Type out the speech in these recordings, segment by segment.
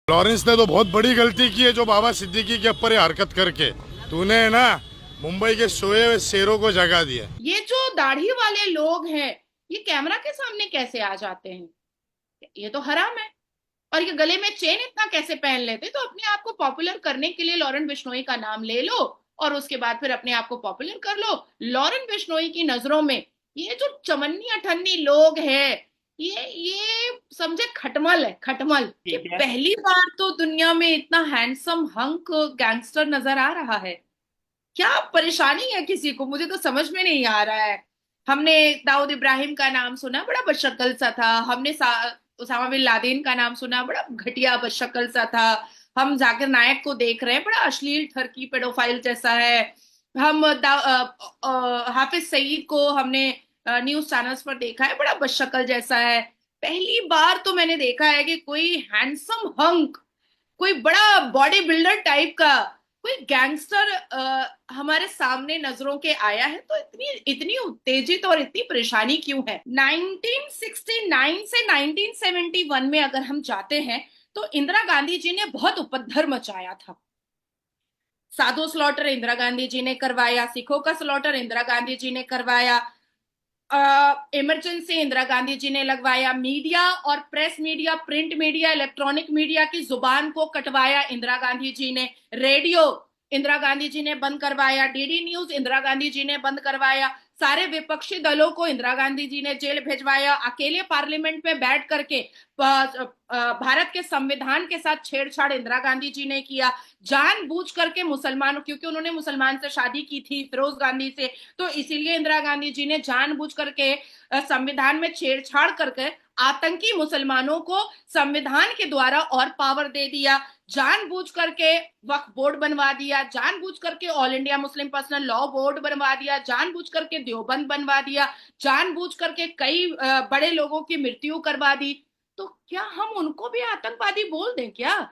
Lawrence ने तो बहुत बड़ी गलती की है जो बाबा सिद्दीकी के ऊपर ये हरकत करके तूने ना मुंबई के सोए हुए शेरों को जगा दिया। ये जो दाढ़ी वाले लोग हैं, ये कैमरा के सामने कैसे आ जाते हैं? ये तो हराम है। और ये गले में चेन इतना कैसे पहन लेते? तो अपने आप को पॉपुलर करने के लिए लॉरेन बिश्नोई का नाम ले लो और उसके बाद फिर अपने आप को पॉपुलर कर लो। लॉरेन बिश्नोई की नजरों में ये जो चमन्नी अठन्नी लोग हैं, ये समझे खटमल है, खटमल। कि ठीक है। पहली बार तो दुनिया में इतना हैंडसम हंक गैंगस्टर नजर आ रहा है। क्या परेशानी है किसी को, मुझे तो समझ में नहीं आ रहा है। हमने दाऊद इब्राहिम का नाम सुना, बड़ा बदशक्ल सा था। हमने उसामा बिन लादेन का नाम सुना, बड़ा घटिया बदशक्ल सा था। हम जाकिर नायक को देख रहे हैं, बड़ा अश्लील ठरकी पेडोफाइल जैसा है। हम हाफिज सईद को हमने न्यूज चैनल्स पर देखा है, बड़ा बदशक्ल जैसा है। पहली बार तो मैंने देखा है कि कोई हैंडसम हंक, कोई बड़ा बॉडी बिल्डर टाइप का कोई गैंगस्टर हमारे सामने नजरों के आया है। तो इतनी इतनी उत्तेजित और इतनी परेशानी क्यों है? 1969 से 1971 में अगर हम जाते हैं तो इंदिरा गांधी जी ने बहुत उपद्रव मचाया था। साधु स्लॉटर इंदिरा गांधी जी ने करवाया, सिखों का स्लॉटर इंदिरा गांधी जी ने करवाया, इमरजेंसी इंदिरा गांधी जी ने लगवाया, मीडिया और press media, print media, electronic media की जुबान को कटवाया इंदिरा गांधी जी ने, रेडियो इंदिरा गांधी जी ने बंद करवाया, डीडी न्यूज इंदिरा गांधी जी ने बंद करवाया, सारे विपक्षी दलों को इंदिरा गांधी जी ने जेल भेजवाया, अकेले पार्लियामेंट में बैठ करके भारत के संविधान के साथ छेड़छाड़ इंदिरा गांधी जी ने किया, जानबूझ करके मुसलमानों, क्योंकि उन्होंने मुसलमान से शादी की थी फिरोज गांधी से, तो इसीलिए इंदिरा गांधी जी ने जानबूझ करके संविधान में छेड़छाड़ करके आतंकी मुसलमानों को संविधान के द्वारा और पावर दे दिया, जानबूझ करके वक्फ बोर्ड बनवा दिया, जानबूझ करके all India Muslim personal law board बनवा दिया, जानबूझ करके देवबंद बनवा दिया, जानबूझ करके कई बड़े लोगों की मृत्यु करवा दी। तो क्या हम उनको भी आतंकवादी बोल दें क्या?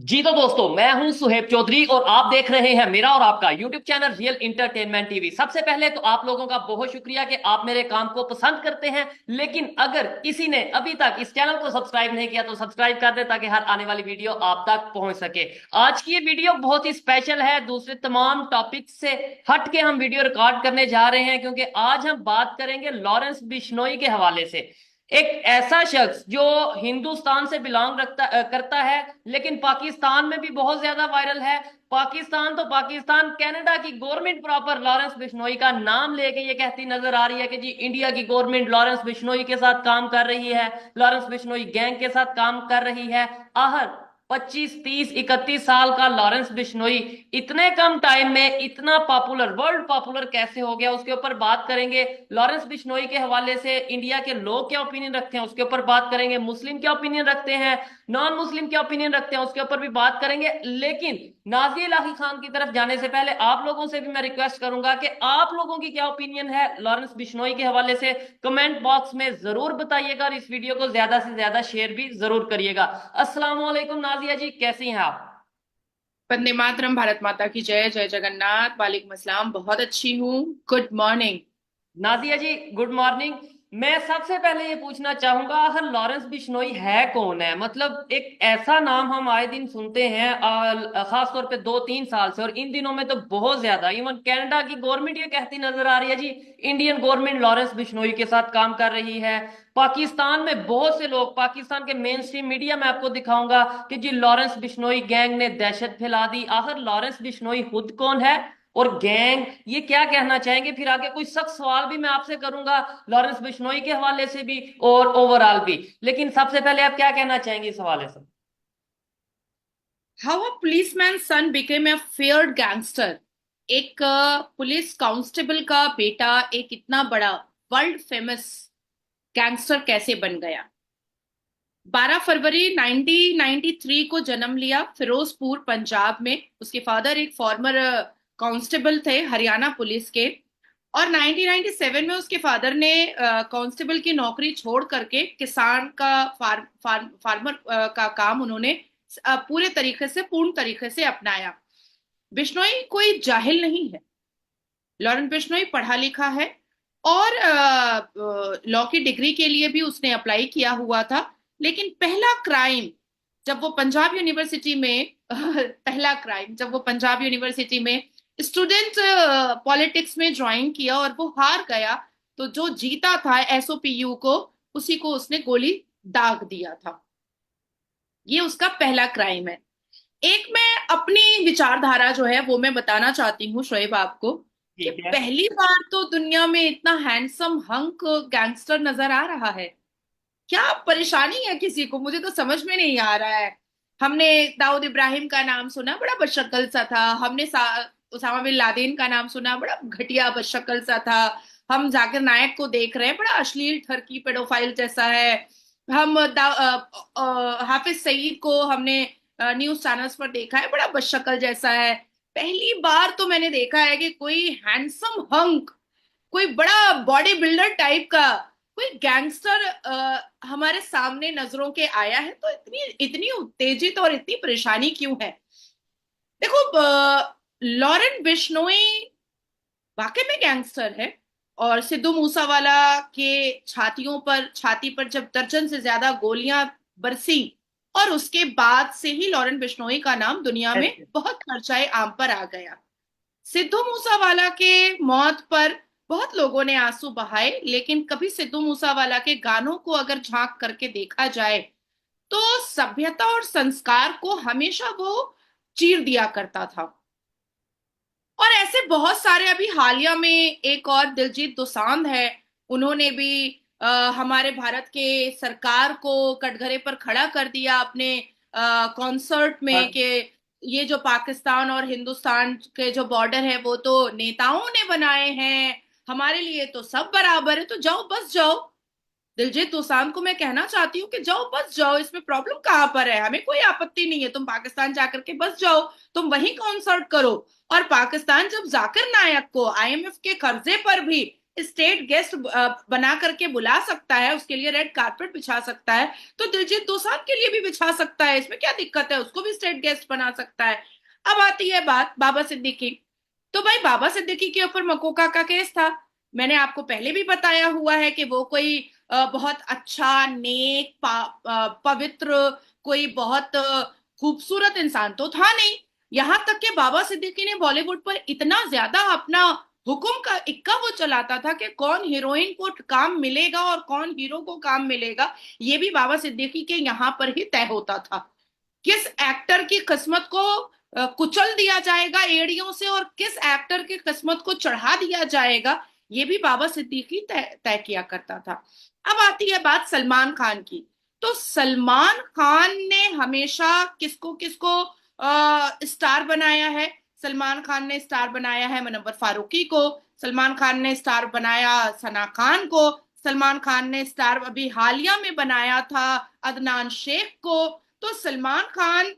जी तो दोस्तों, मैं हूं सुहेब चौधरी और आप देख रहे हैं मेरा और आपका YouTube channel real entertainment TV. सबसे पहले तो आप लोगों का बहुत शुक्रिया कि आप मेरे काम को पसंद करते हैं। लेकिन अगर किसी ने अभी तक इस चैनल को सब्सक्राइब नहीं किया तो सब्सक्राइब कर दे ताकि हर आने वाली वीडियो आप तक पहुंच सके। आज की ये वीडियो बहुत ही स्पेशल है, दूसरे तमाम टॉपिक से हट के हम वीडियो रिकॉर्ड करने जा रहे हैं, क्योंकि आज हम बात करेंगे लॉरेंस बिश्नोई के हवाले से। एक ऐसा शख्स जो हिंदुस्तान से बिलोंग करता है, लेकिन पाकिस्तान में भी बहुत ज्यादा वायरल है। पाकिस्तान तो पाकिस्तान, कनाडा की गवर्नमेंट प्रॉपर लॉरेंस बिश्नोई का नाम लेके ये कहती नजर आ रही है कि जी इंडिया की गवर्नमेंट लॉरेंस बिश्नोई के साथ काम कर रही है, लॉरेंस बिश्नोई गैंग के साथ काम कर रही है। आहर 25, 30, 31 साल का लॉरेंस बिश्नोई इतने कम टाइम में इतना पॉपुलर, वर्ल्ड पॉपुलर कैसे हो गया, उसके ऊपर बात करेंगे। लॉरेंस बिश्नोई के हवाले से इंडिया के लोग क्या ओपिनियन रखते हैं उसके ऊपर बात करेंगे, मुस्लिम क्या ओपिनियन रखते हैं, नॉन मुस्लिम क्या ओपिनियन रखते हैं उसके ऊपर भी बात करेंगे। लेकिन नाज़िया इलाही खान की तरफ जाने से पहले आप लोगों से भी मैं रिक्वेस्ट करूंगा कि आप लोगों की क्या ओपिनियन है लॉरेंस बिश्नोई के हवाले से, कमेंट बॉक्स में जरूर बताइएगा और इस वीडियो को ज्यादा से ज्यादा शेयर भी जरूर करिएगा। अस्सलाम वालेकुम नाज़िया जी, कैसी हैं आप? वंदे मातरम, भारत माता की जय, जय जगन्नाथ, वालेकुम अस्सलाम, बहुत अच्छी हूँ। Good morning. Nazia ji good morning. मैं सबसे पहले ये पूछना चाहूंगा, आखिर लॉरेंस बिश्नोई है कौन है? मतलब एक ऐसा नाम हम आए दिन सुनते हैं, खास तौर पे 2-3 साल से, और इन दिनों में तो बहुत ज्यादा। इवन कनाडा की गवर्नमेंट ये कहती नजर आ रही है जी इंडियन गवर्नमेंट लॉरेंस बिश्नोई के साथ काम कर रही है। पाकिस्तान में बहुत से लोग, पाकिस्तान के मेन स्ट्रीम मीडिया में आपको दिखाऊंगा कि जी लॉरेंस बिश्नोई गैंग ने दहशत फैला दी। आखिर लॉरेंस बिश्नोई खुद कौन है और गैंग ये क्या कहना चाहेंगे? फिर आगे कोई सख्त सवाल भी मैं आपसे करूंगा लॉरेंस बिश्नोई के हवाले से भी और ओवरऑल भी। लेकिन सबसे पहले आप क्या कहना चाहेंगे इस हवाले से? How a policeman son became a feared gangster. एक पुलिस कांस्टेबल का बेटा एक इतना बड़ा वर्ल्ड फेमस गैंगस्टर कैसे बन गया? 12 फरवरी 1993 को जन्म लिया फिरोजपुर पंजाब में। उसके फादर एक फॉर्मर कांस्टेबल थे हरियाणा पुलिस के, और 1997 में उसके फादर ने कांस्टेबल की नौकरी छोड़ करके किसान का फार्मर का काम उन्होंने पूरे तरीके से, पूर्ण तरीके से अपनाया। बिश्नोई कोई जाहिल नहीं है। लॉरेंस बिश्नोई पढ़ा लिखा है और लॉ की डिग्री के लिए भी उसने अप्लाई किया हुआ था। लेकिन पहला क्राइम जब वो पंजाब यूनिवर्सिटी में पहला क्राइम जब वो पंजाब यूनिवर्सिटी में स्टूडेंट पॉलिटिक्स में ज्वाइन किया और वो हार गया, तो जो जीता था एसओपीयू को, उसी को उसने गोली दाग दिया था। ये उसका पहला क्राइम है। एक मैं अपनी विचारधारा जो है वो मैं बताना चाहती हूँ शोएब आपको, कि ठीक है। पहली बार तो दुनिया में इतना हैंडसम हंक गैंगस्टर नजर आ रहा है। क्या परेशानी है किसी को, मुझे तो समझ में नहीं आ रहा है। हमने दाऊद इब्राहिम का नाम सुना, बड़ा बदशक्ल सा था। हमने उसामा बिन लादेन का नाम सुना, बड़ा घटिया बदशक्ल सा था। हम जाकिर नायक को देख रहे हैं, बड़ा अश्लील ठरकी पेडोफाइल जैसा है। हम हाफिज सईद को हमने न्यूज चैनल्स पर देखा है, बड़ा बदशक्ल जैसा है। पहली बार तो मैंने देखा है कि कोई हैंडसम हंक, कोई बड़ा बॉडी बिल्डर टाइप का कोई गैंगस्टर हमारे सामने नजरों के आया है। तो इतनी इतनी उत्तेजित और इतनी परेशानी क्यों है? देखो, लॉरेन बिश्नोई वाकई में गैंगस्टर है। और सिद्धू मूसावाला के छाती पर जब दर्जन से ज्यादा गोलियां बरसी, और उसके बाद से ही लॉरेन बिश्नोई का नाम दुनिया में बहुत चर्चाए आम पर आ गया। सिद्धू मूसावाला के मौत पर बहुत लोगों ने आंसू बहाए, लेकिन कभी सिद्धू मूसावाला के गानों को अगर झांक करके देखा जाए तो सभ्यता और संस्कार को हमेशा वो चीर दिया करता था। और ऐसे बहुत सारे, अभी हालिया में एक और दिलजीत दोसांझ है, उन्होंने भी हमारे भारत के सरकार को कटघरे पर खड़ा कर दिया अपने कॉन्सर्ट में, कि ये जो पाकिस्तान और हिंदुस्तान के जो बॉर्डर है वो तो नेताओं ने बनाए हैं, हमारे लिए तो सब बराबर है, तो जाओ बस जाओ। दिलजीत दोसांझ को मैं कहना चाहती हूँ कि जाओ बस जाओ, इसमें प्रॉब्लम कहाँ पर है? हमें कोई आपत्ति नहीं है, तुम पाकिस्तान जाकर के बस जाओ, तुम वहीं कॉन्सर्ट करो। और पाकिस्तान जब जाकिर नायक को आईएमएफ के कर्जे पर भी स्टेट गेस्ट बना करके बुला सकता है, उसके लिए रेड कारपेट बिछा सकता है, तो दिलजीत दोसांझ के लिए भी बिछा सकता है। इसमें क्या दिक्कत है? उसको भी स्टेट गेस्ट बना सकता है। अब आती है बात बाबा सिद्दीकी। तो भाई, बाबा सिद्दीकी के ऊपर मकोका का केस था। मैंने आपको पहले भी बताया हुआ है कि वो कोई बहुत अच्छा, नेक, पवित्र, कोई बहुत खूबसूरत इंसान तो था नहीं। यहां तक कि बाबा सिद्दीकी ने बॉलीवुड पर इतना ज्यादा अपना हुक्म का इक्का वो चलाता था कि कौन हीरोइन को काम मिलेगा और कौन हीरो को काम मिलेगा, ये भी बाबा सिद्दीकी के यहाँ पर ही तय होता था। किस एक्टर की किस्मत को कुचल दिया जाएगा एड़ियों से और किस एक्टर की किस्मत को चढ़ा दिया जाएगा, ये भी बाबा सिद्दीकी तय किया करता था। अब आती है बात सलमान खान की। तो सलमान खान ने हमेशा किसको किसको स्टार बनाया है? सलमान खान ने स्टार बनाया है मुनव्वर फारूकी को, सलमान खान ने स्टार बनाया सना खान को, सलमान खान ने स्टार अभी हालिया में बनाया था अदनान शेख को। तो सलमान खान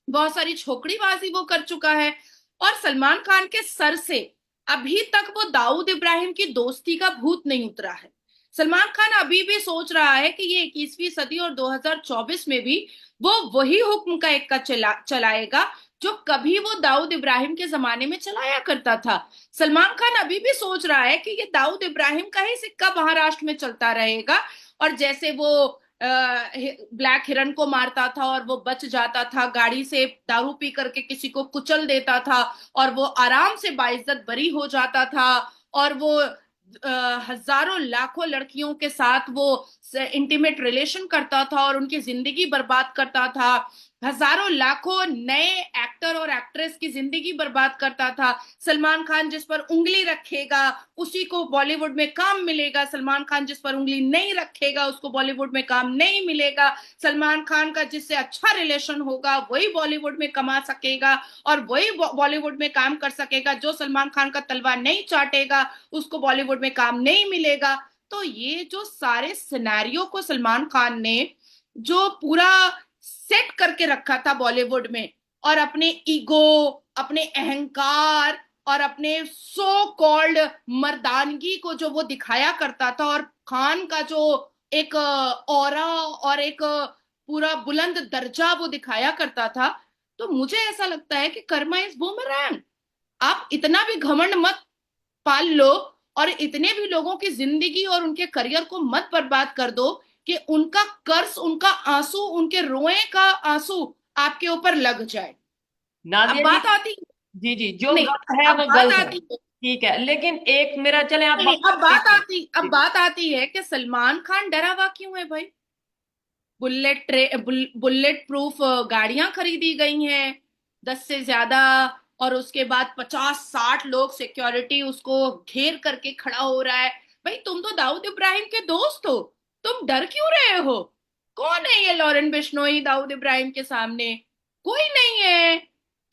बहुत सारी छोकड़ीबाजी वो कर चुका है। और सलमान खान के सर से अभी तक वो दाऊद इब्राहिम की दोस्ती का भूत नहीं उतरा है। सलमान खान अभी भी सोच रहा है कि ये 21वीं सदी और 2024 में भी वो वही हुक्म का इक्का चलाएगा जो कभी वो दाऊद इब्राहिम के जमाने में चलाया करता था। सलमान खान अभी भी सोच रहा है कि ये दाऊद इब्राहिम का ही सिक्का महाराष्ट्र में चलता रहेगा। और जैसे वो ब्लैक हिरन को मारता था और वो बच जाता था, गाड़ी से दारू पी करके किसी को कुचल देता था और वो आराम से बाइज्जत बरी हो जाता था, और वो हजारों लाखों लड़कियों के साथ वो इंटीमेट रिलेशन करता था और उनकी जिंदगी बर्बाद करता था, हजारों लाखों नए एक्टर और एक्ट्रेस की जिंदगी बर्बाद करता था। सलमान खान जिस पर उंगली रखेगा उसी को बॉलीवुड में काम मिलेगा, सलमान खान जिस पर उंगली नहीं रखेगा उसको बॉलीवुड में काम नहीं मिलेगा। सलमान खान का जिससे अच्छा रिलेशन होगा वही बॉलीवुड में कमा सकेगा और वही बॉलीवुड में काम कर सकेगा। जो सलमान खान का तलवा नहीं चाटेगा उसको बॉलीवुड में काम नहीं मिलेगा। तो ये जो सारे सिनेरियो को सलमान खान ने जो पूरा सेट करके रखा था बॉलीवुड में, और अपने ईगो, अपने अहंकार और अपने सो कॉल्ड मर्दानगी को जो वो दिखाया करता था, और खान का जो एक ऑरा और एक पूरा बुलंद दर्जा वो दिखाया करता था, तो मुझे ऐसा लगता है कि कर्मा इज बूमरैंग। आप इतना भी घमंड मत पाल लो और इतने भी लोगों की जिंदगी और उनके करियर को मत बर्बाद कर दो कि उनका कर्ज, उनका आंसू, उनके रोए का आंसू आपके ऊपर लग जाए। अब नाजिया जी, बात आती जी जी, जो नहीं, गलत है अब वो बात गलत है, आती है ठीक है, लेकिन एक मेरा, चले आप नहीं, बात कर लीजिए। अब जी बात आती है कि सलमान खान डरा हुआ क्यों है भाई। बुलेट प्रूफ गाड़ियां खरीदी गई हैं 10 से ज्यादा, और उसके बाद 50-60 लोग सिक्योरिटी उसको घेर करके खड़ा हो रहा है। भाई तुम तो दाऊद इब्राहिम के दोस्त हो, तुम डर क्यों रहे हो। कौन है ये लॉरेन बिश्नोई दाऊद इब्राहिम के सामने, कोई नहीं है,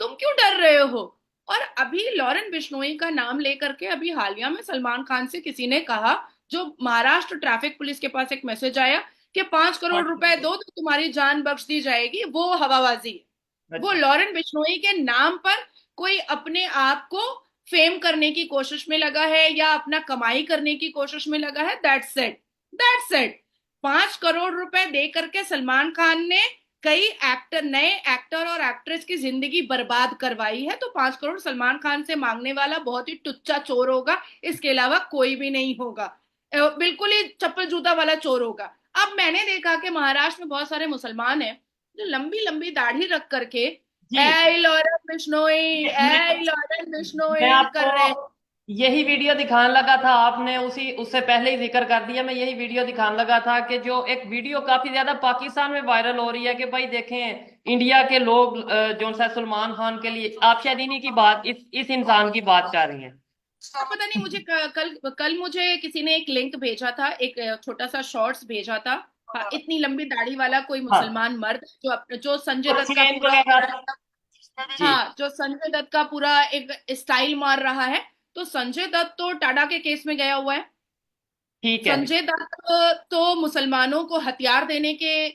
तुम क्यों डर रहे हो। और अभी लॉरेन बिश्नोई का नाम लेकर के अभी हालिया में सलमान खान से किसी ने कहा, जो महाराष्ट्र ट्रैफिक पुलिस के पास एक मैसेज आया कि 5 करोड़ रुपए दो तो तुम्हारी जान बख्श दी जाएगी, वो हवाबाजी है। वो अच्छा। लॉरेन बिश्नोई के नाम पर कोई अपने आप को फेम करने की कोशिश में लगा है या अपना कमाई करने की कोशिश में लगा है, that's it, that's it. 5 crore रुपए दे करके सलमान खान ने कई एक्टर, नए एक्टर और एक्ट्रेस की जिंदगी बर्बाद करवाई है, तो 5 करोड़ सलमान खान से मांगने वाला बहुत ही टुच्चा चोर होगा, इसके अलावा कोई भी नहीं होगा। बिल्कुल ही चप्पल जूता वाला चोर होगा। अब मैंने देखा कि महाराष्ट्र में बहुत सारे मुसलमान हैं जो लंबी लंबी दाढ़ी रख करके जी, ए लॉरेन बिश्नोई, ए मैं लॉरेन मैं बिश्नोई आपको कर रहे हैं। यही वीडियो दिखाने लगा था, आपने उसी उससे पहले ही जिक्र कर दिया। मैं यही वीडियो दिखाने लगा था कि जो एक वीडियो काफी ज्यादा पाकिस्तान में वायरल हो रही है कि भाई देखें इंडिया के लोग जो सा सलमान खान के लिए, आप शायद इन्हीं की बात, इस इंसान की बात कर रही हैं। अब पता नहीं मुझे कल कल मुझे किसी ने एक लिंक भेजा था, एक छोटा सा शॉर्ट्स भेजा था। हाँ, इतनी लंबी दाढ़ी वाला कोई हाँ, मुसलमान मर्द जो संजय और दत्त का चेन पूरा, वगैरह। जी, हाँ, जो संजय दत्त का पूरा एक स्टाइल मार रहा है। तो संजय दत्त तो टाडा के केस में गया हुआ है। ठीक है। संजय दत्त तो मुसलमानों को हथियार देने के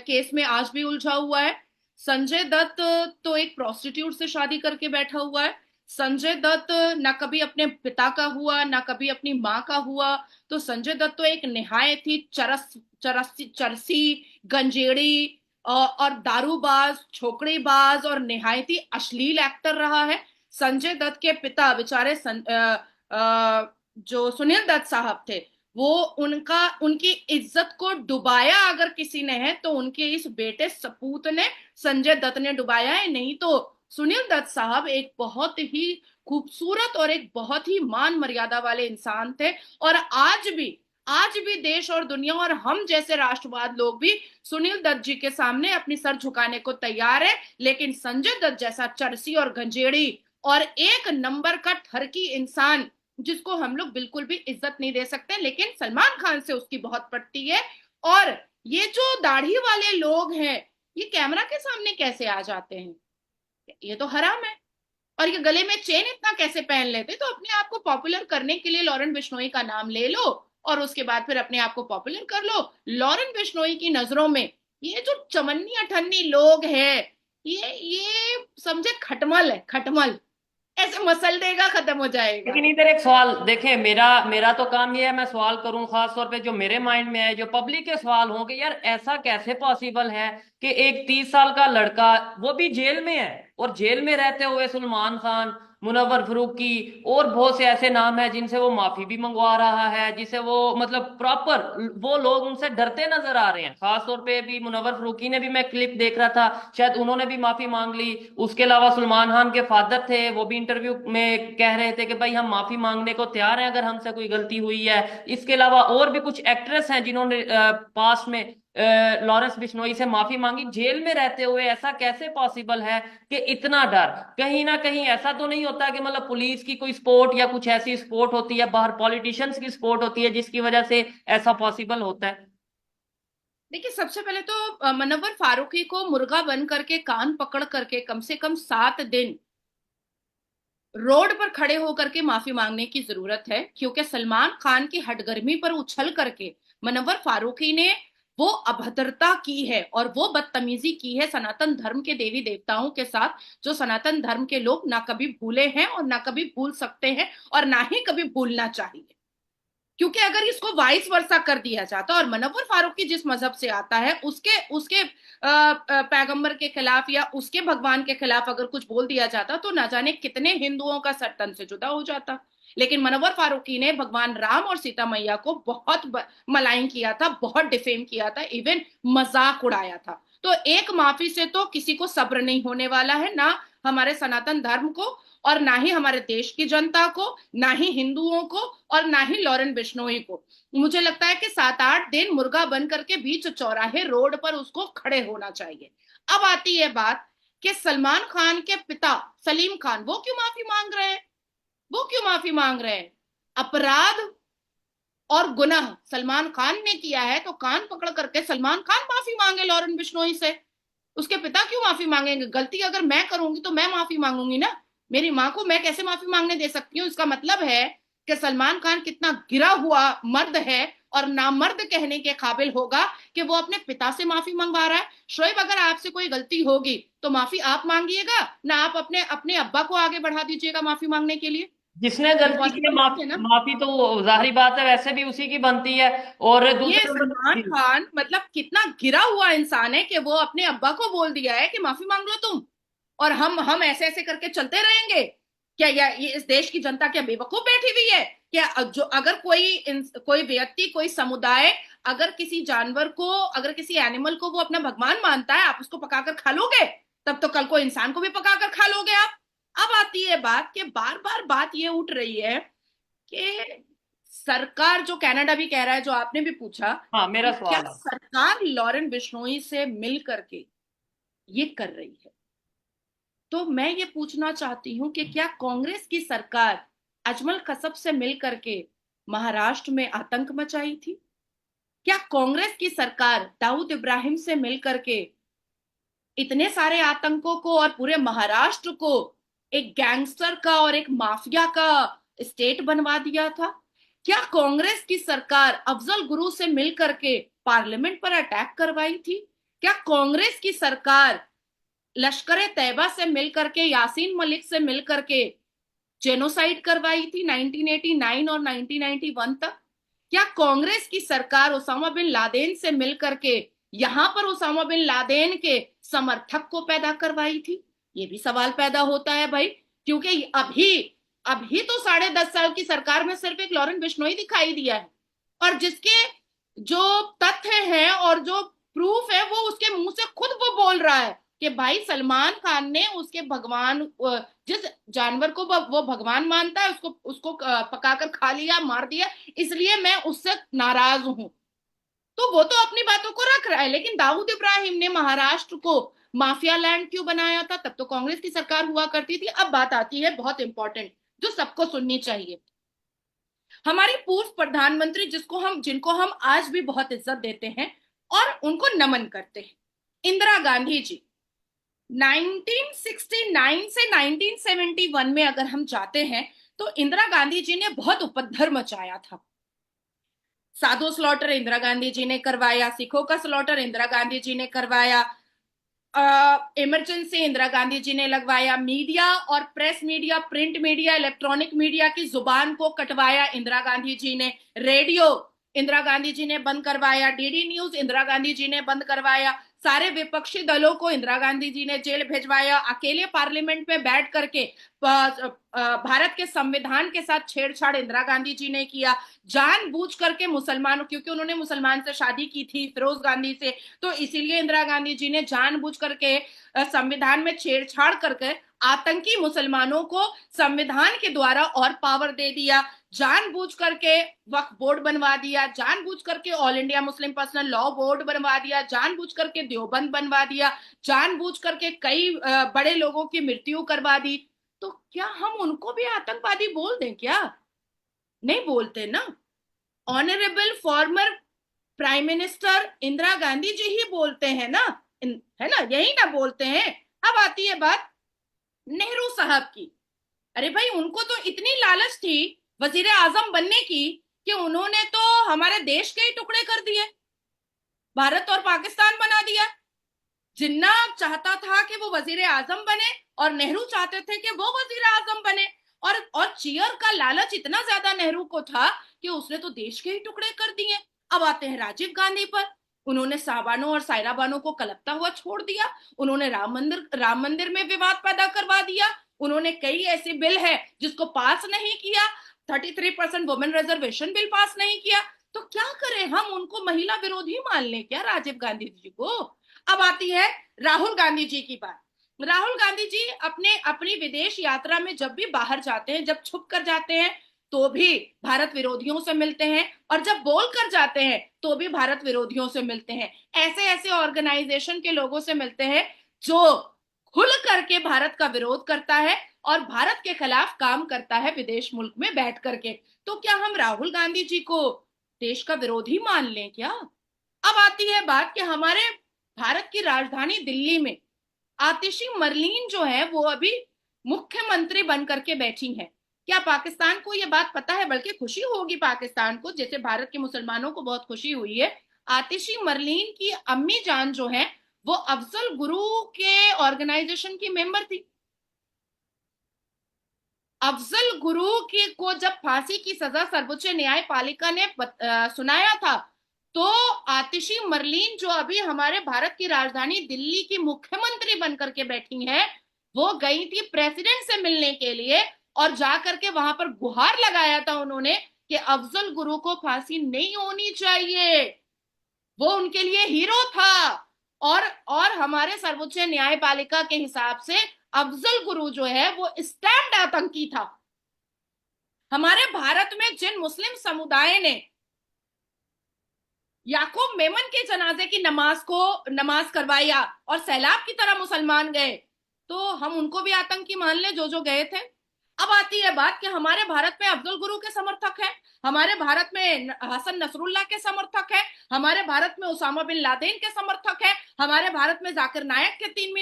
केस में आज भी उलझा हुआ है। संजय दत्त तो एक प्रोस्टिट्यूट से शादी करके बैठा हुआ है। संजय दत्त ना कभी अपने पिता का हुआ ना कभी अपनी माँ का हुआ। तो संजय दत्त तो एक निहायत ही चरसी गंजेड़ी और दारूबाज, छोकड़ीबाज और निहायत ही अश्लील एक्टर रहा है। संजय दत्त के पिता बेचारे जो सुनील दत्त साहब थे, वो उनकी इज्जत को डुबाया अगर किसी ने है तो उनके इस बेटे सपूत ने, संजय दत्त ने डुबाया है। नहीं तो सुनील दत्त साहब एक बहुत ही खूबसूरत और एक बहुत ही मान मर्यादा वाले इंसान थे। और आज भी देश और दुनिया और हम जैसे राष्ट्रवाद लोग भी सुनील दत्त जी के सामने अपनी सर झुकाने को तैयार है। लेकिन संजय दत्त जैसा चरसी और गंजेड़ी और एक नंबर का ठरकी इंसान, जिसको हम लोग बिल्कुल भी इज्जत नहीं दे सकते, लेकिन सलमान खान से उसकी बहुत पटती है। और ये जो दाढ़ी वाले लोग हैं, ये कैमरा के सामने कैसे आ जाते हैं, ये तो हराम है। और ये गले में चेन इतना कैसे पहन लेते, तो अपने आप को पॉपुलर करने के लिए लॉरेन बिश्नोई का नाम ले लो और उसके बाद फिर अपने आप को पॉपुलर कर लो। लॉरेन बिश्नोई की नजरों में ये जो चमन्नी अठन्नी लोग हैं, ये समझे खटमल है, खटमल, ऐसे मसल देगा खत्म हो जाएगा। लेकिन इधर एक सवाल देखें, मेरा मेरा तो काम ये है, मैं सवाल करूं खास तौर पे जो मेरे माइंड में है, जो पब्लिक के सवाल होंगे, यार ऐसा कैसे पॉसिबल है कि एक 30 साल का लड़का, वो भी जेल में है, और जेल में रहते हुए सलमान खान, मुनव्वर फारूकी और बहुत से ऐसे नाम हैं जिनसे वो माफी भी मंगवा रहा है, जिसे वो मतलब प्रॉपर, वो लोग उनसे डरते नजर आ रहे हैं। खास तौर पे भी मुनव्वर फारूकी ने भी, मैं क्लिप देख रहा था, शायद उन्होंने भी माफी मांग ली। उसके अलावा सलमान खान के फादर थे, वो भी इंटरव्यू में कह रहे थे कि भाई हम माफी मांगने को तैयार हैं अगर हमसे कोई गलती हुई है। इसके अलावा और भी कुछ एक्ट्रेस हैं जिन्होंने पास में लॉरेंस बिश्नोई से माफी मांगी जेल में रहते हुए। ऐसा कैसे पॉसिबल है कि इतना डर? कहीं ना कहीं ऐसा तो नहीं होता कि मतलब पुलिस की कोई सपोर्ट या कुछ ऐसी सपोर्ट होती है, बाहर पॉलिटिशियंस की सपोर्ट होती है, जिसकी वजह से ऐसा पॉसिबल होता है? देखिए, सबसे पहले तो मुनव्वर फारूकी को मुर्गा बन करके कान पकड़ करके कम से कम 7 दिन रोड पर खड़े होकर के माफी मांगने की जरूरत है, क्योंकि सलमान खान की हटगर्मी पर उछल करके मुनव्वर फारूकी ने वो अभद्रता की है और वो बदतमीजी की है सनातन धर्म के देवी देवताओं के साथ, जो सनातन धर्म के लोग ना कभी भूले हैं और ना कभी भूल सकते हैं और ना ही कभी भूलना चाहिए। क्योंकि अगर इसको वाइस वर्सा कर दिया जाता और मुनव्वर फारूकी जिस मजहब से आता है उसके उसके पैगंबर के खिलाफ या उसके भगवान के खिलाफ अगर कुछ बोल दिया जाता, तो ना जाने कितने हिंदुओं का सर तन से जुदा हो जाता। लेकिन मनोवर फारूकी ने भगवान राम और सीता मैया को बहुत मलाइन किया था, बहुत डिफेम किया था, इवन मजाक उड़ाया था। तो एक माफी से तो किसी को सब्र नहीं होने वाला है, ना हमारे सनातन धर्म को, और ना ही हमारे देश की जनता को, ना ही हिंदुओं को, और ना ही लॉरेन बिश्नोई को। मुझे लगता है कि 7-8 दिन मुर्गा बन करके बीच चौराहे रोड पर उसको खड़े होना चाहिए। अब आती है बात कि सलमान खान के पिता सलीम खान, वो क्यों माफी मांग रहे हैं? वो क्यों माफी मांग रहे हैं? अपराध और गुनाह सलमान खान ने किया है, तो कान पकड़ करके सलमान खान माफी मांगे लॉरेन बिश्नोई से। उसके पिता क्यों माफी मांगेंगे? गलती अगर मैं करूंगी तो मैं माफी मांगूंगी ना। मेरी माँ को मैं कैसे माफी मांगने दे सकती हूँ? इसका मतलब है कि सलमान खान कितना गिरा हुआ मर्द है और नामर्द कहने के काबिल होगा कि वो अपने पिता से माफी मंगवा रहा है। शोएब, अगर आपसे कोई गलती होगी तो माफी आप मांगिएगा ना, आप अपने अपने अब्बा को आगे बढ़ा दीजिएगा माफी मांगने के लिए? जिसने ये गलती की है पॉसिबल नहीं है ना। माफी तो जाहिर बात है वैसे भी उसी की बनती है। और ये दूसरे नंबर सलमान खान मतलब कितना गिरा हुआ इंसान है कि वो अपने अब्बा को बोल दिया है कि माफी मांग लो तुम, और हम ऐसे ऐसे करके चलते रहेंगे क्या? या ये इस देश की जनता क्या बेवकूफ बैठी हुई है क्या? जो अगर कोई व्यक्ति, कोई समुदाय अगर किसी जानवर को, अगर किसी एनिमल को वो अपना भगवान मानता है, आप उसको पकाकर खा लोगे, तब तो कल को इंसान को भी पकाकर खा लोगे आप। अब आती है बात कि बार बार बात ये उठ रही है कि सरकार, जो कनाडा भी कह रहा है, जो आपने भी पूछा, हाँ, कि मेरा क्या सवाल है। सरकार लॉरेन बिश्नोई से मिल करके ये कर रही है? तो मैं ये पूछना चाहती हूँ कि क्या कांग्रेस की सरकार अजमल कसब से मिल करके महाराष्ट्र में आतंक मचाई थी? क्या कांग्रेस की सरकार दाऊद इब्राहिम से मिल करके इतने सारे आतंकों को और पूरे महाराष्ट्र को एक गैंगस्टर का और एक माफिया का स्टेट बनवा दिया था? क्या कांग्रेस की सरकार अफजल गुरु से मिल करके पार्लियामेंट पर अटैक करवाई थी? क्या कांग्रेस की सरकार लश्कर तैयबा से मिल करके, यासीन मलिक से मिल करके जेनोसाइड करवाई थी 1989 और 1991 तक? क्या कांग्रेस की सरकार ओसामा बिन लादेन से मिल करके यहां पर ओसामा बिन लादेन के समर्थक को पैदा करवाई थी? ये भी सवाल पैदा होता है भाई, क्योंकि अभी अभी तो 10.5 साल की सरकार में सिर्फ एक लॉरेन बिश्नोई दिखाई दिया है, और जिसके जो तथ्य हैं और जो प्रूफ है वो उसके मुंह से खुद वो बोल रहा है कि भाई सलमान खान ने उसके भगवान, जिस जानवर को वो भगवान मानता है, उसको उसको पकाकर खा लिया, मार दिया, इसलिए मैं उससे नाराज हूं। तो वो तो अपनी बातों को रख रहा है, लेकिन दाऊद इब्राहिम ने महाराष्ट्र को माफिया लैंड क्यों बनाया था? तब तो कांग्रेस की सरकार हुआ करती थी। अब बात आती है बहुत इंपॉर्टेंट, जो सबको सुननी चाहिए। हमारी पूर्व प्रधानमंत्री, जिनको हम आज भी बहुत इज्जत देते हैं और उनको नमन करते हैं, इंदिरा गांधी जी, 1969 से 1971 में अगर हम जाते हैं तो इंदिरा गांधी जी ने बहुत उपद्रव मचाया था। साधु स्लॉटर इंदिरा गांधी जी ने करवाया, सिखों का स्लॉटर इंदिरा गांधी जी ने करवाया, इमरजेंसी इंदिरा गांधी जी ने लगवाया, मीडिया और press media, print media, electronic media की जुबान को कटवाया इंदिरा गांधी जी ने, रेडियो इंदिरा गांधी जी ने बंद करवाया, डीडी न्यूज इंदिरा गांधी जी ने बंद करवाया, सारे विपक्षी दलों को इंदिरा गांधी जी ने जेल भेजवाया, अकेले पार्लियामेंट में बैठ करके भारत के संविधान के साथ छेड़छाड़ इंदिरा गांधी जी ने किया, जानबूझ करके मुसलमानों, क्योंकि उन्होंने मुसलमान से शादी की थी फिरोज गांधी से, तो इसीलिए इंदिरा गांधी जी ने जानबूझ करके संविधान में छेड़छाड़ करके आतंकी मुसलमानों को संविधान के द्वारा और पावर दे दिया, जानबूझ करके वक्फ बोर्ड बनवा दिया, जानबूझ करके all India Muslim personal law board बनवा दिया, जानबूझ करके देवबंद बनवा दिया, जानबूझ करके कई बड़े लोगों की मृत्यु करवा दी। तो क्या हम उनको भी आतंकवादी बोल दें क्या? नहीं बोलते ना। Honourable former prime minister Indira Gandhi ji ही बोलते हैं ना, है ना, यही ना बोलते हैं। अब आती है बात नेहरू साहब की। अरे भाई, उनको तो इतनी लालच थी वजीर आजम बनने की कि उन्होंने तो हमारे देश के ही टुकड़े कर दिए, भारत और पाकिस्तान बना दिया। जिन्ना चाहता था कि वो वजीर आजम बने और नेहरू चाहते थे कि वो वजीर आजम बने, और चेयर का लालच इतना ज्यादा नेहरू को था कि उसने तो देश के ही टुकड़े कर दिए। अब आते हैं राजीव गांधी पर। उन्होंने साहबानों और सायरा बानो को कलपता हुआ छोड़ दिया, उन्होंने राम मंदिर में विवाद पैदा करवा दिया, उन्होंने कई ऐसे बिल है जिसको पास नहीं किया, 33% वुमेन रिजर्वेशन बिल पास नहीं किया, तो क्या करें हम? उनको महिला विरोधी मान लें क्या राजीव गांधी जी को? अब आती है राहुल गांधी जी की बात। राहुल गांधी जी अपनी विदेश यात्रा में जब भी बाहर जाते हैं, जब छुप कर जाते हैं तो भी भारत विरोधियों से मिलते हैं, और जब बोल कर जाते हैं तो भी भारत विरोधियों से मिलते हैं। ऐसे ऐसे ऑर्गेनाइजेशन के लोगों से मिलते हैं जो खुल करके भारत का विरोध करता है और भारत के खिलाफ काम करता है विदेश मुल्क में बैठ करके। तो क्या हम राहुल गांधी जी को देश का विरोधी मान लें क्या? अब आती है बात कि हमारे भारत की राजधानी दिल्ली में आतिशी मरलीन जो है वो अभी मुख्यमंत्री बन करके बैठी हैं। क्या पाकिस्तान को ये बात पता है? बल्कि खुशी होगी पाकिस्तान को, जैसे भारत के मुसलमानों को बहुत खुशी हुई है। आतिशी मरलीन की अम्मी जान जो है वो अफजल गुरु के ऑर्गेनाइजेशन की मेंबर थी। अफजल गुरु की को जब फांसी की सजा सर्वोच्च न्यायपालिका ने सुनाया था, तो आतिशी मरलीन जो अभी हमारे भारत की राजधानी दिल्ली की मुख्यमंत्री बनकर के बैठी हैं, वो गई थी प्रेसिडेंट से मिलने के लिए, और जाकर के वहां पर गुहार लगाया था उन्होंने कि अफजल गुरु को फांसी नहीं होनी चाहिए। वो उनके लिए हीरो था। और हमारे सर्वोच्च न्यायपालिका के हिसाब से अफजल गुरु जो है वो स्टैम्प्ड आतंकी था। हमारे भारत में जिन मुस्लिम समुदाय ने याकूब मेमन के जनाजे की नमाज करवाया और सैलाब की तरह मुसलमान गए, तो हम उनको भी आतंकी मान ले जो गए थे। अब आती है बात कि हमारे भारत में अफजल गुरु के समर्थक हैं, हमारे भारत में हसन नसरुल्लाह के समर्थक हैं, हमारे भारत में उसामा बिन लादेन के समर्थक हैं, हमारे भारत में जाकिर नायक के 3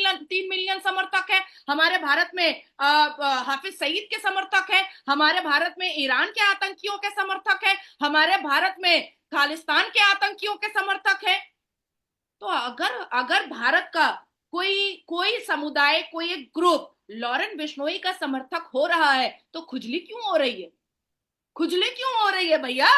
मिलियन समर्थक हैं, हमारे भारत में हाफिज सईद के समर्थक हैं, हमारे भारत में ईरान के आतंकियों के समर्थक हैं, हमारे भारत में खालिस्तान के आतंकियों के समर्थक हैं। तो अगर भारत का कोई समुदाय, कोई एक ग्रुप लॉरेन बिश्नोई का समर्थक हो रहा है, तो खुजली क्यों हो रही है? खुजली क्यों हो रही है भैया?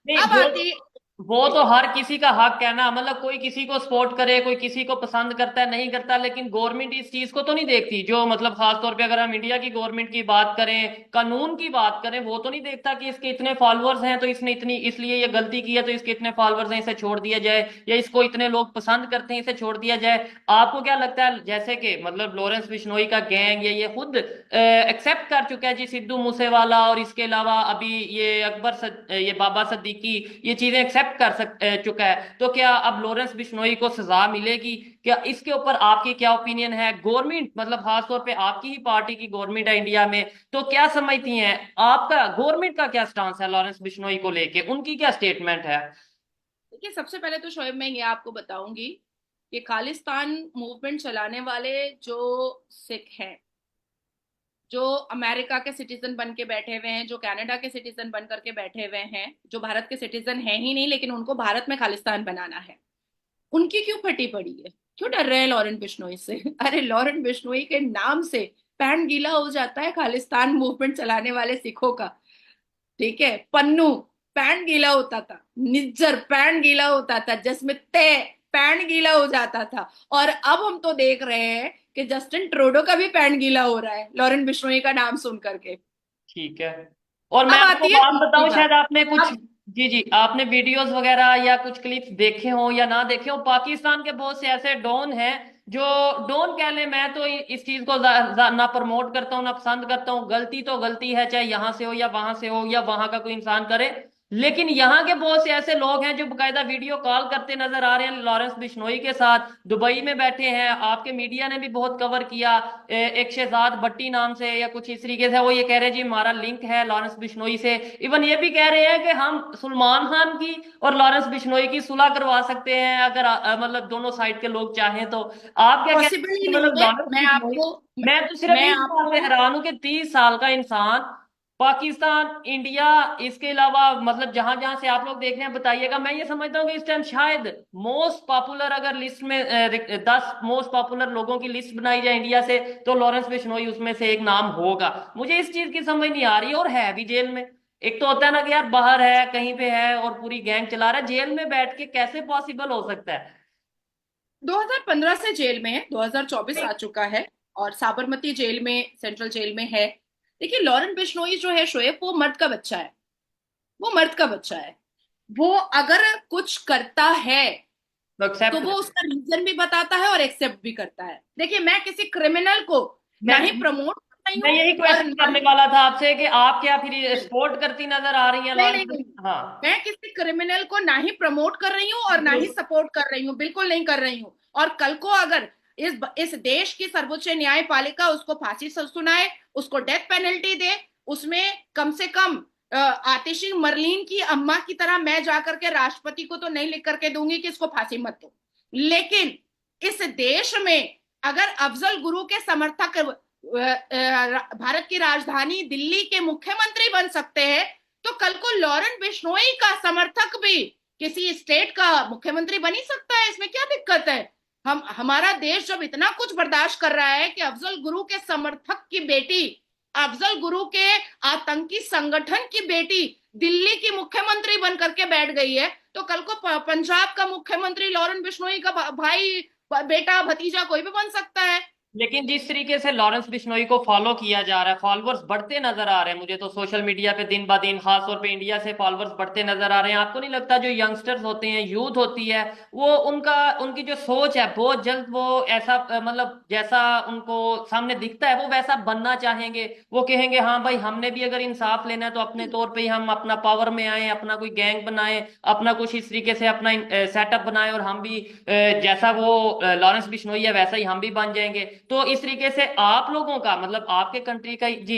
नहीं, अब आती वो तो हर किसी का हक है ना, मतलब कोई किसी को सपोर्ट करे, कोई किसी को पसंद करता है नहीं करता, लेकिन गवर्नमेंट इस चीज को तो नहीं देखती। जो मतलब खास तौर पे अगर हम इंडिया की गवर्नमेंट की बात करें, कानून की बात करें, वो तो नहीं देखता कि इसके इतने फॉलोअर्स हैं तो इसने इतनी इसलिए ये गलती की है, तो इसके इतने फॉलोअर्स हैं इसे छोड़ दिया जाए, या इसको इतने लोग पसंद करते हैं इसे छोड़ दिया जाए। आपको क्या लगता है, जैसे कि मतलब लॉरेंस बिश्नोई का गैंग ये खुद एक्सेप्ट कर चुका है जी, सिद्धू मूसेवाला और इसके अलावा अभी ये ये बाबा सिद्दीकी ये चीजें एक्सेप्ट कर चुका है, तो क्या अब लॉरेंस बिश्नोई को सजा मिलेगी? क्या इसके ऊपर आपकी क्या ओपिनियन है? गवर्नमेंट मतलब खासतौर पे आपकी ही पार्टी की गवर्नमेंट है इंडिया में, तो क्या समझती हैं, आपका गवर्नमेंट का क्या स्टांस है लॉरेंस बिश्नोई को लेके, उनकी क्या स्टेटमेंट है? देखिए, सबसे पहले तो शोएब मैं ये आपको बताऊंगी कि खालिस्तान मूवमेंट चलाने वाले जो सिख हैं, जो अमेरिका के सिटीजन बन के बैठे हुए हैं, जो कनाडा के सिटीजन बन करके बैठे हुए हैं, जो भारत के सिटीजन हैं ही नहीं लेकिन उनको भारत में खालिस्तान बनाना है, उनकी क्यों फटी पड़ी है? क्यों डर रहे हैं लॉरेन बिश्नोई से? अरे लॉरेन बिश्नोई के नाम से पैंट गीला हो जाता है खालिस्तान मूवमेंट चलाने वाले सिखों का। ठीक है, पन्नू पैंट गीला होता था, निज्जर पैंट गीला होता था, जसमित तय पैंट गीला हो जाता था, और अब हम तो देख रहे हैं कि जस्टिन ट्रूडो का भी पैंट गीला हो रहा है लॉरेन बिश्नोई का नाम सुन करके। ठीक है, और मैं अब आपको आती है बात दूसरी बताऊं, बात। शायद आपने कुछ अब जी जी आपने वीडियोस वगैरह या कुछ क्लिप्स देखे हो या ना देखे हो, पाकिस्तान के बहुत से ऐसे डॉन हैं जो डॉन कह ले, मैं तो इस चीज को ना प्रमोट करता हूँ ना पसंद करता हूँ, गलती तो गलती है, चाहे यहाँ से हो या वहां से हो या वहां का कोई इंसान करे, लेकिन यहाँ के बहुत से ऐसे लोग हैं जो बकायदा वीडियो कॉल करते नजर आ रहे हैं लॉरेंस बिश्नोई के साथ, दुबई में बैठे हैं। आपके मीडिया ने भी बहुत कवर किया, एक शहजाद भट्टी नाम से या कुछ इस तरीके से, वो ये कह रहे हैं जी हमारा लिंक है लॉरेंस बिश्नोई से, इवन ये भी कह रहे हैं कि हम सलमान खान की और लॉरेंस बिश्नोई की सुलह करवा सकते हैं अगर मतलब दोनों साइड के लोग चाहें तो। आप क्या कहते पॉसिबल ही हैं, नहीं मतलब है। लॉरेंस बिश्नोई, मैं तो सिर्फ मैं इस बात से आपको हैरान हूं कि 30 साल का इंसान पाकिस्तान, इंडिया, इसके अलावा मतलब जहां जहां से आप लोग देख रहे हैं बताइएगा, मैं ये समझता हूँ कि इस टाइम शायद मोस्ट पॉपुलर अगर लिस्ट में 10 मोस्ट पॉपुलर लोगों की लिस्ट बनाई जाए इंडिया से, तो लॉरेंस बिश्नोई उसमें से एक नाम होगा। मुझे इस चीज की समझ नहीं आ रही, और है भी जेल में। एक तो होता है ना कि यार बाहर है कहीं पे है और पूरी गैंग चला रहा है, जेल में बैठ के कैसे पॉसिबल हो सकता है? 2015 से जेल में है, 2024 आ चुका है, और साबरमती जेल में, सेंट्रल जेल में है। देखिए, लॉरेन बिश्नोई जो है शोएब, वो मर्द का बच्चा है, वो मर्द का बच्चा है। वो अगर कुछ करता है तो तो एक्सेप्ट वो करें। उसका रीजन भी बताता है और एक्सेप्ट भी करता है। देखिए, मैं किसी क्रिमिनल को ना मैं ही प्रमोट कर रही मैं हूँ यही और क्वेश्चन ना करने ही, वाला था आपसे कि आप क्या फिर सपोर्ट करती नजर आ रही हैं नहीं नहीं लॉरेंस? नहीं, हाँ। मैं किसी क्रिमिनल को ना ही प्रमोट कर रही हूँ और ना ही सपोर्ट कर रही हूँ, बिल्कुल नहीं कर रही हूँ। और कल को अगर इस देश की सर्वोच्च न्यायपालिका उसको फांसी सुनाए, उसको डेथ पेनल्टी दे, उसमें कम से कम आतिशी मरलीन की अम्मा की तरह मैं जाकर के राष्ट्रपति को तो नहीं लिख करके दूंगी कि इसको फांसी मत दो, लेकिन इस देश में अगर अफजल गुरु के समर्थक भारत की राजधानी दिल्ली के मुख्यमंत्री बन सकते हैं, तो कल को लॉरेन बिश्नोई का समर्थक भी किसी स्टेट का मुख्यमंत्री बन ही सकता है। इसमें क्या दिक्कत है? हमारा देश जब इतना कुछ बर्दाश्त कर रहा है कि अफजल गुरु के समर्थक की बेटी, अफजल गुरु के आतंकी संगठन की बेटी दिल्ली की मुख्यमंत्री बन करके बैठ गई है, तो कल को पंजाब का मुख्यमंत्री लॉरेन बिश्नोई का भाई, बेटा, भतीजा कोई भी बन सकता है। लेकिन जिस तरीके से लॉरेंस बिश्नोई को फॉलो किया जा रहा है, फॉलोअर्स बढ़ते नजर आ रहे हैं मुझे तो सोशल मीडिया पे दिन ब दिन, खासतौर पे इंडिया से फॉलोअर्स बढ़ते नजर आ रहे हैं। आपको नहीं लगता जो यंगस्टर्स होते हैं, यूथ होती है, वो उनकी जो सोच है बहुत जल्द वो ऐसा मतलब जैसा उनको सामने दिखता है वो वैसा बनना चाहेंगे। वो कहेंगे हाँ भाई हमने भी अगर इंसाफ लेना है तो अपने तौर पे ही हम अपना पावर में आए, अपना कोई गैंग बनाए, अपना कुछ इस तरीके से अपना सेटअप बनाए और हम भी जैसा वो लॉरेंस बिश्नोई है वैसा ही हम भी बन जाएंगे। तो इस तरीके से आप लोगों का मतलब आपके कंट्री का जी।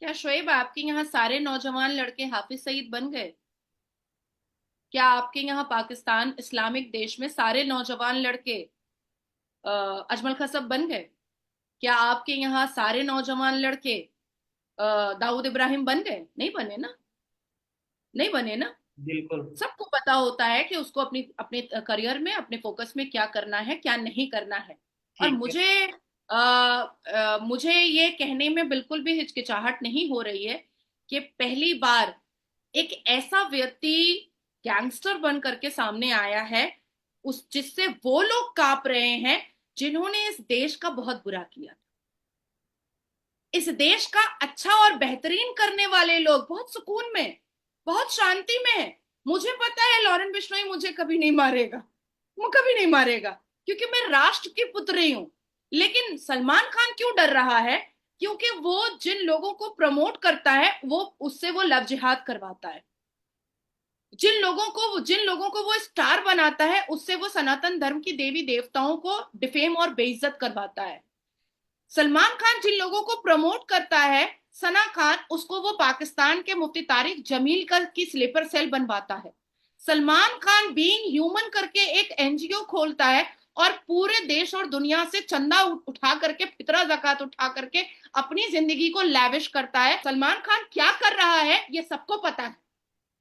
क्या शोएब, आपके यहाँ सारे नौजवान लड़के हाफिज सईद बन गए? क्या आपके यहाँ पाकिस्तान इस्लामिक देश में सारे नौजवान लड़के अजमल खसब बन गए? क्या आपके यहाँ सारे नौजवान लड़के दाऊद इब्राहिम बन गए? नहीं बने ना, नहीं बने ना। बिल्कुल। सबको पता होता है कि उसको अपनी अपने करियर में, अपने फोकस में क्या करना है, क्या नहीं करना है। और ठीक है। मुझे ये कहने में बिल्कुल भी हिचकिचाहट नहीं हो रही है कि पहली बार एक ऐसा व्यक्ति गैंगस्टर बन करके सामने आया है, उस जिससे वो लोग कांप रहे हैं जिन्होंने इस देश का बहुत बुरा किया। इस देश का अच्छा और बेहतरीन करने वाले लोग बहुत सुकून में, बहुत शांति में है। मुझे पता है लॉरेन बिश्नोई मुझे कभी नहीं मारेगा, वो कभी नहीं मारेगा, क्योंकि मैं राष्ट्र की पुत्री हूं। लेकिन सलमान खान क्यों डर रहा है? क्योंकि वो जिन लोगों को प्रमोट करता है वो उससे वो लव जिहाद करवाता है। जिन लोगों को वो स्टार बनाता है उससे वो सनातन धर्म की देवी देवताओं को डिफेम और बेइज्जत करवाता है। सलमान खान जिन लोगों को प्रमोट करता है, सना खान उसको वो पाकिस्तान के मुफ्ती तारिक जमील की स्लीपर सेल बनवाता है। सलमान खान बीइंग ह्यूमन करके एक एनजीओ खोलता है और पूरे देश और दुनिया से चंदा उठा करके, फितरा ज़कात उठा करके अपनी जिंदगी को लैविश करता है। सलमान खान क्या कर रहा है ये सबको पता है।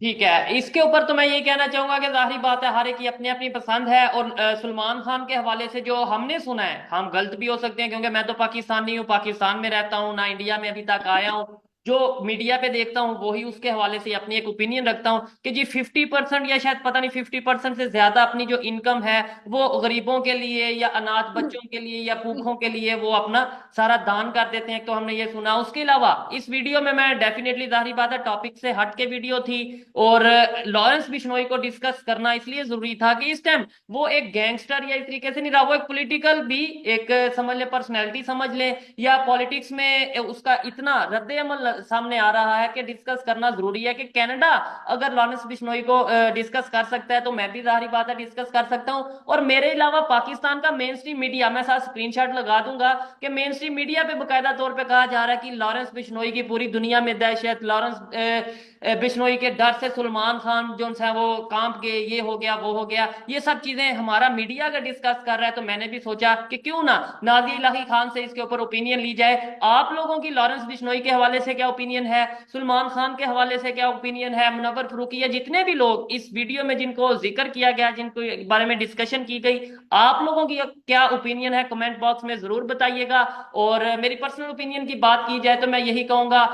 ठीक है, इसके ऊपर तो मैं ये कहना चाहूंगा कि जाहिर बात है हर एक की अपनी अपनी पसंद है। और सलमान खान के हवाले से जो हमने सुना है, हम गलत भी हो सकते हैं क्योंकि मैं तो पाकिस्तान नहीं हूँ, पाकिस्तान में रहता हूँ ना, इंडिया में अभी तक आया हूँ। जो मीडिया पे देखता हूँ वही उसके हवाले से अपनी एक ओपिनियन रखता हूँ कि जी 50% या शायद पता नहीं 50% से ज्यादा अपनी जो इनकम है वो गरीबों के लिए या अनाथ बच्चों के लिए या भूखों के लिए वो अपना सारा दान कर देते हैं। तो हमने ये सुना। उसके अलावा इस वीडियो में मैं डेफिनेटली, जाहिर बात है टॉपिक से हट के वीडियो थी, और लॉरेंस बिश्नोई को डिस्कस करना इसलिए जरूरी था कि इस टाइम वो एक गैंगस्टर या इस तरीके से नहीं रहा, वो एक पॉलिटिकल भी एक समझ ले, पर्सनैलिटी समझ ले, या पॉलिटिक्स में उसका इतना रद्द अमल सामने आ रहा है कि डिस्कस करना जरूरी है। कि कनाडा अगर लॉरेंस बिश्नोई को डिस्कस कर सकता है तो मैं भी जाहिर बात है डिस्कस कर सकता हूं। और मेरे अलावा पाकिस्तान का मेन स्ट्रीम मीडिया, मैं साथ स्क्रीनशॉट लगा दूंगा कि मेन स्ट्रीम मीडिया पे बकायदा तौर पे कहा जा रहा है कि लॉरेंस बिश्नोई की पूरी दुनिया में दहशत, लॉरेंस बिश्नोई के डर से सलमान खान जो है वो कांप गए, ये हो गया वो हो गया। ये सब चीजें हमारा मीडिया अगर डिस्कस कर रहा है तो मैंने भी सोचा कि क्यों ना नाज़िया इलाही खान से इसके ऊपर ओपिनियन ली जाए। आप लोगों की लॉरेंस बिश्नोई के हवाले से क्या ओपिनियन है, सलमान खान के हवाले से क्या ओपिनियन है, मुनव्वर फरूकी या जितने भी लोग इस वीडियो में जिनको जिक्र किया गया, जिनको बारे में डिस्कशन की गई, आप लोगों की क्या ओपिनियन है कमेंट बॉक्स में जरूर बताइएगा। और मेरी पर्सनल ओपिनियन की बात की जाए तो मैं यही कहूंगा,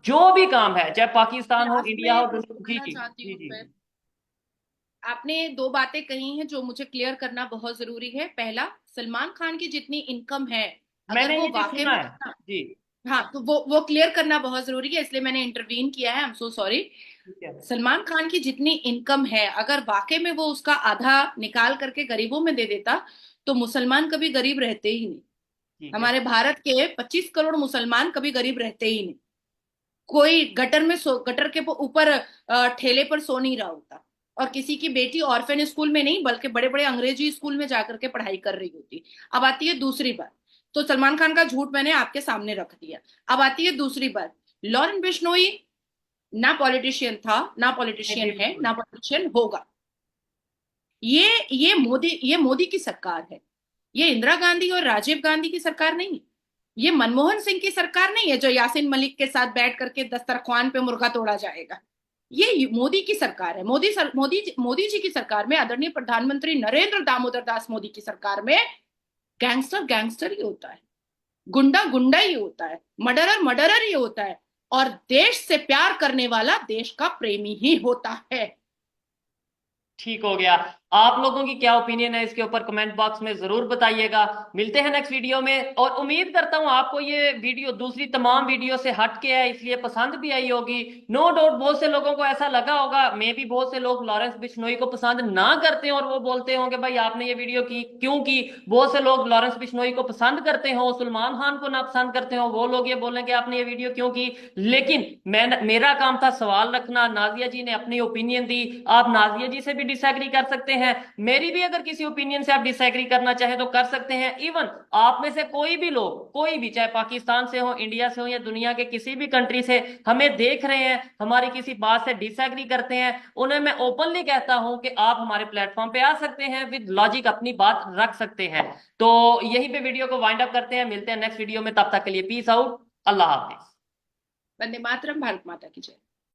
जो भी काम है चाहे पाकिस्तान हो, लास्ट इंडिया में हो, कुछ जी बोलना जी चाहती जी हूँ जी। मैं। आपने दो बातें कही हैं जो मुझे क्लियर करना बहुत जरूरी है। पहला, सलमान खान की जितनी इनकम है, अगर मैंने वो ये चीज वाकई सुना में है। जी। हाँ, तो वो क्लियर करना बहुत जरूरी है, इसलिए मैंने इंटरवीन किया है। I am so sorry. ठीक है। सलमान खान की जितनी इनकम है, अगर वाकई में वो उसका आधा निकाल करके गरीबों में दे देता, तो मुसलमान कभी गरीब रहते ही नहीं। ठीक है। हमारे भारत के 25 करोड़ मुसलमान कभी गरीब रहते ही नहीं। कोई गटर में गटर के ऊपर ठेले पर सो नहीं रहा होता, और किसी की बेटी ऑर्फेन स्कूल में नहीं बल्कि बड़े बड़े अंग्रेजी स्कूल में जाकर के पढ़ाई कर रही होती। अब आती है दूसरी बात, तो सलमान खान का झूठ मैंने आपके सामने रख दिया। अब आती है दूसरी बात, लॉरेन बिश्नोई ना पॉलिटिशियन था, ना पॉलिटिशियन है, ना पॉलिटिशियन होगा। ये मोदी की सरकार है। ये इंदिरा गांधी और राजीव गांधी की सरकार नहीं है। ये मनमोहन सिंह की सरकार नहीं है जो यासीन मलिक के साथ बैठ करके दस्तरख्वान पे मुर्गा तोड़ा जाएगा। ये मोदी की सरकार है। मोदी जी की सरकार में, आदरणीय प्रधानमंत्री नरेंद्र दामोदर दास मोदी की सरकार में, गैंगस्टर गैंगस्टर ही होता है, गुंडा गुंडा ही होता है, मर्डरर मर्डरर ही होता है, और देश से प्यार करने वाला देश का प्रेमी ही होता है। ठीक हो गया। आप लोगों की क्या ओपिनियन है इसके ऊपर कमेंट बॉक्स में जरूर बताइएगा। मिलते हैं नेक्स्ट वीडियो में, और उम्मीद करता हूं आपको ये वीडियो दूसरी तमाम वीडियो से हट के है, इसलिए पसंद भी आई होगी। नो डाउट बहुत से लोगों को ऐसा लगा होगा, मे भी बहुत से लोग लॉरेंस बिश्नोई को पसंद ना करते हैं और वो बोलते होंगे भाई आपने ये वीडियो की क्यों की। बहुत से लोग लॉरेंस बिश्नोई को पसंद करते हो, सलमान खान को ना पसंद करते हो, वो लोग ये बोलेंगे आपने ये वीडियो क्यों की। लेकिन मेरा काम था सवाल रखना। नाजिया जी ने अपनी ओपिनियन दी, आप नाजिया जी से भी डिसएग्री कर सकते हैं, मेरी भी अगर किसी ओपिनियन से आप डिसएग्री करना चाहें तो कर सकते हैं। इवन आप में से कोई भी लोग, कोई भी, चाहे पाकिस्तान से हो, इंडिया से हो, या दुनिया के किसी भी कंट्री से हमें देख रहे हैं, हमारी किसी बात से डिसएग्री करते हैं, उन्हें मैं ओपनली कहता हूं कि आप हमारे प्लेटफॉर्म पे आ सकते हैं, विद लॉजिक अपनी बात रख सकते हैं। तो यहीं पे वीडियो को वाइंड अप करते हैं, मिलते हैं नेक्स्ट वीडियो में, तब तक के लिए पीस आउट, अल्लाह हाफिज। वंदे मातरम, भारत माता की जय।